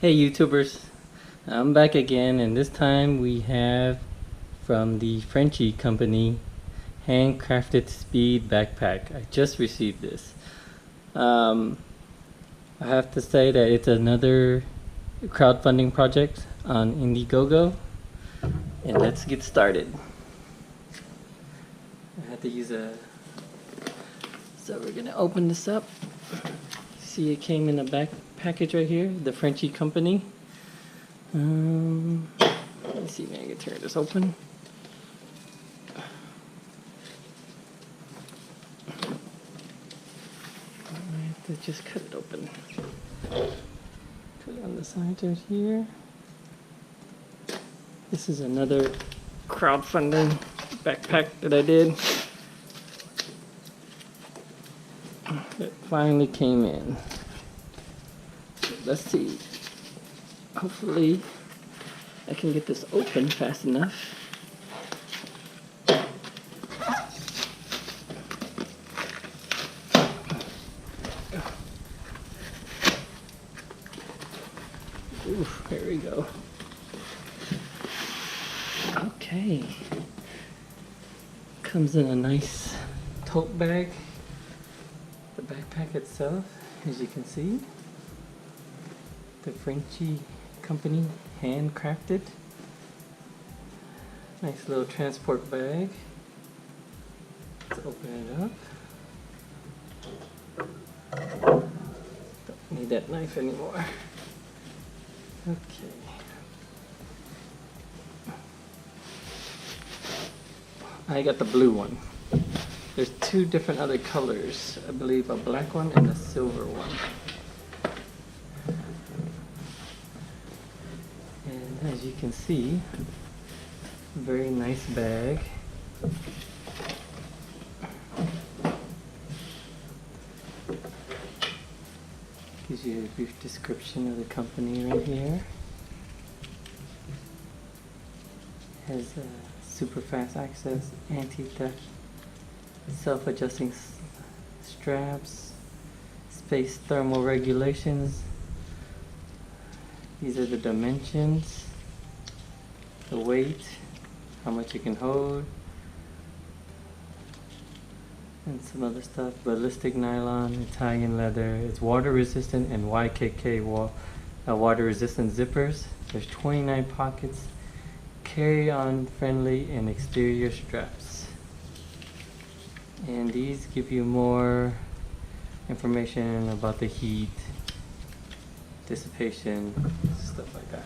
Hey YouTubers, I'm back again, and this time we have from the Frenchie company handcrafted speed backpack. I just received this. I have to say that it's another crowdfunding project on Indiegogo, and let's get started. I had to use so we're gonna open this up. See, it came in a back package right here, the Frenchie company. Let me see if I can turn this open. I have to just cut it open. Put it on the side right here. This is another crowdfunding backpack that I did. It finally came in. Let's see. Hopefully I can get this open fast enough. Oof, there we go. Okay. Comes in a nice tote bag. The backpack itself, as you can see, the Frenchie company handcrafted. Nice little transport bag. Let's open it up. Don't need that knife anymore. Okay. I got the blue one. There's two different other colors. I believe a black one and a silver one. And as you can see, very nice bag. Gives you a brief description of the company right here. Has super fast access, anti-theft, self-adjusting straps, space thermal regulations. These are the dimensions, the weight, how much it can hold, and some other stuff. Ballistic nylon, Italian leather. It's water resistant and YKK water resistant zippers. There's 29 pockets, carry-on friendly, and exterior straps. And these give you more information about the heat, dissipation, stuff like that.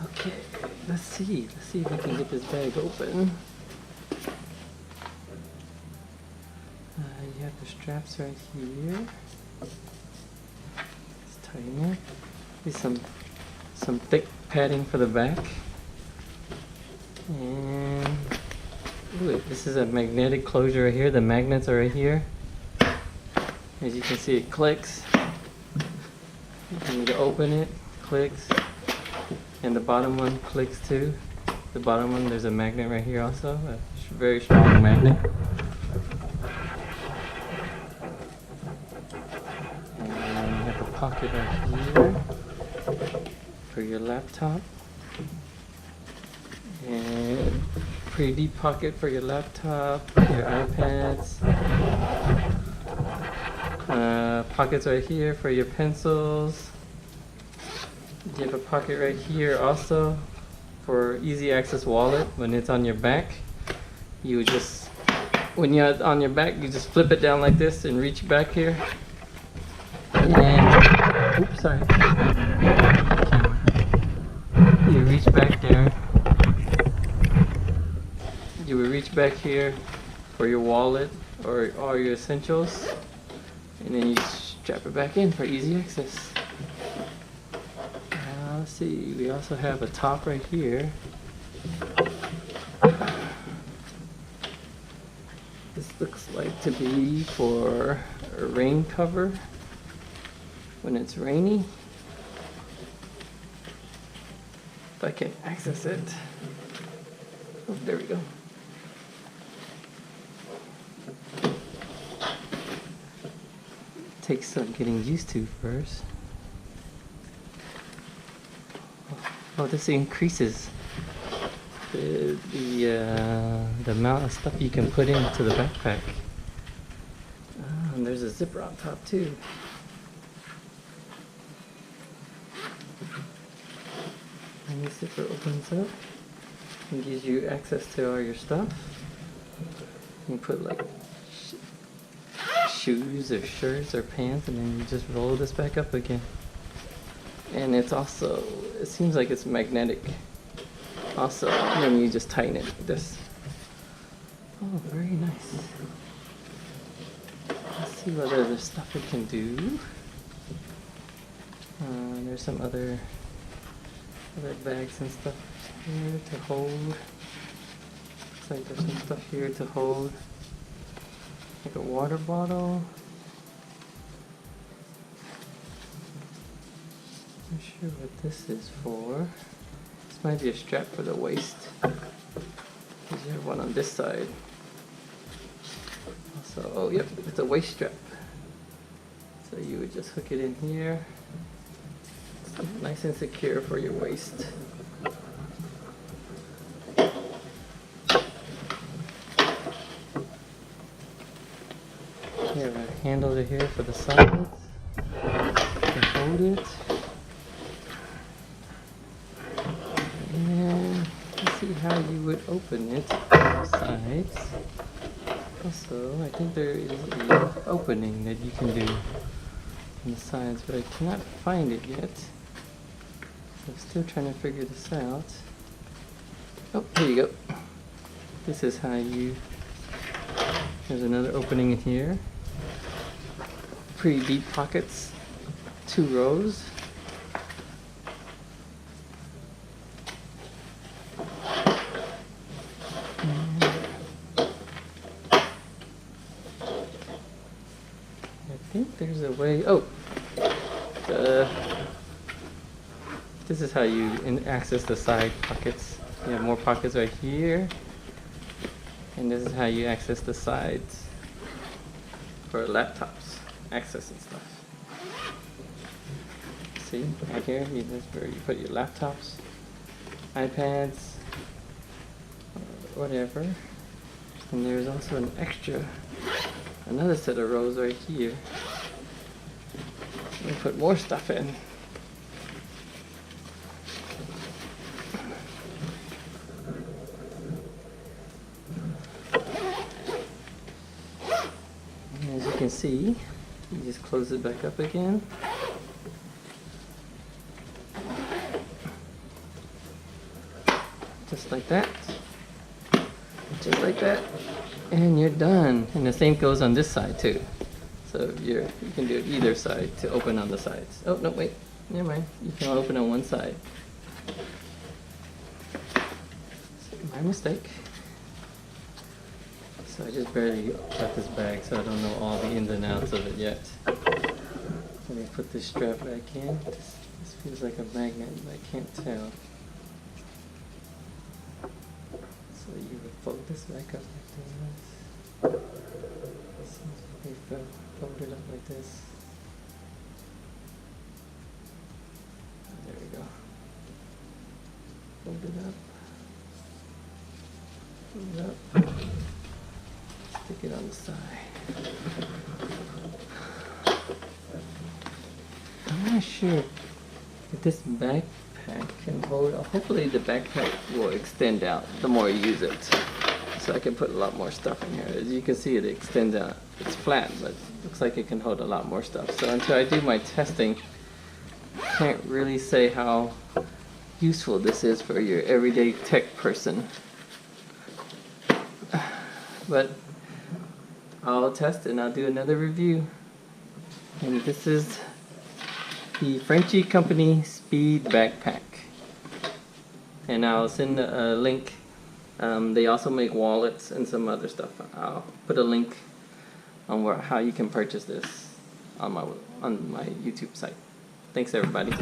Okay, let's see if we can get this bag open. You have the straps right here. Let's tighten it. There's some thick padding for the back. And ooh, this is a magnetic closure right here. The magnets are right here. As you can see, it clicks. You need to open it, clicks, and the bottom one clicks too. The bottom one, there's a magnet right here also, a very strong magnet. And you have a pocket right here for your laptop. And pretty deep pocket for your laptop, your iPads. Pockets right here for your pencils. You have a pocket right here also for easy access wallet. When it's on your back, you just, when you're on your back, you just flip it down like this and reach back here. And, oops, sorry. You reach back there. You will reach back here for your wallet or all your essentials, and then you strap it back in for easy access. Let's see, we also have a top right here. This looks like to be for a rain cover when it's rainy. If I can access it. Oh, there we go. Takes some getting used to first. Oh, this increases the amount of stuff you can put into the backpack. And there's a zipper on top too. And the zipper opens up and gives you access to all your stuff. You can put like shoes or shirts or pants, and then you just roll this back up again. And it's also, it seems like it's magnetic also, and then you just tighten it like this. Oh, very nice. Let's see what other stuff it can do. There's some other bags and stuff here to hold. Looks like there's some stuff here to hold, like a water bottle. Not sure what this is for. This might be a strap for the waist. There's one on this side. Also, oh yep, it's a waist strap. So you would just hook it in here. It's nice and secure for your waist. You have a handle here for the sides. You can hold it. And let's see how you would open it on the sides. Also, I think there is an opening that you can do on the sides, but I cannot find it yet. So I'm still trying to figure this out. Oh, here you go. This is how you, there's another opening in here. Pretty deep pockets, 2 rows. I think there's a way, oh, this is how you access the side pockets. You have more pockets right here, and this is how you access the sides for laptops, accessing stuff. See, right here, this is where you put your laptops, iPads, whatever. And there's also an extra, another set of rows right here. You put more stuff in. And as you can see, you just close it back up again. Just like that. Just like that. And you're done. And the same goes on this side too. So you can do either side to open on the sides. Oh, no, wait. Never mind. You can open on one side. My mistake. So I just barely got this bag, so I don't know all the ins and outs of it yet. Let me put this strap back in. This feels like a magnet, but I can't tell. So you would fold this back up like this. You fold it up like this. There we go. Fold it up. Fold it up. Stick it on the side. I'm not sure if this backpack can hold. Hopefully the backpack will extend out the more you use it. So I can put a lot more stuff in here. As you can see, it extends out. It's flat, but it looks like it can hold a lot more stuff. So until I do my testing, I can't really say how useful this is for your everyday tech person. But I'll test and I'll do another review. And this is the Frenchie Company Speed Backpack. And I'll send a link. They also make wallets and some other stuff. I'll put a link on how you can purchase this on my YouTube site. Thanks everybody.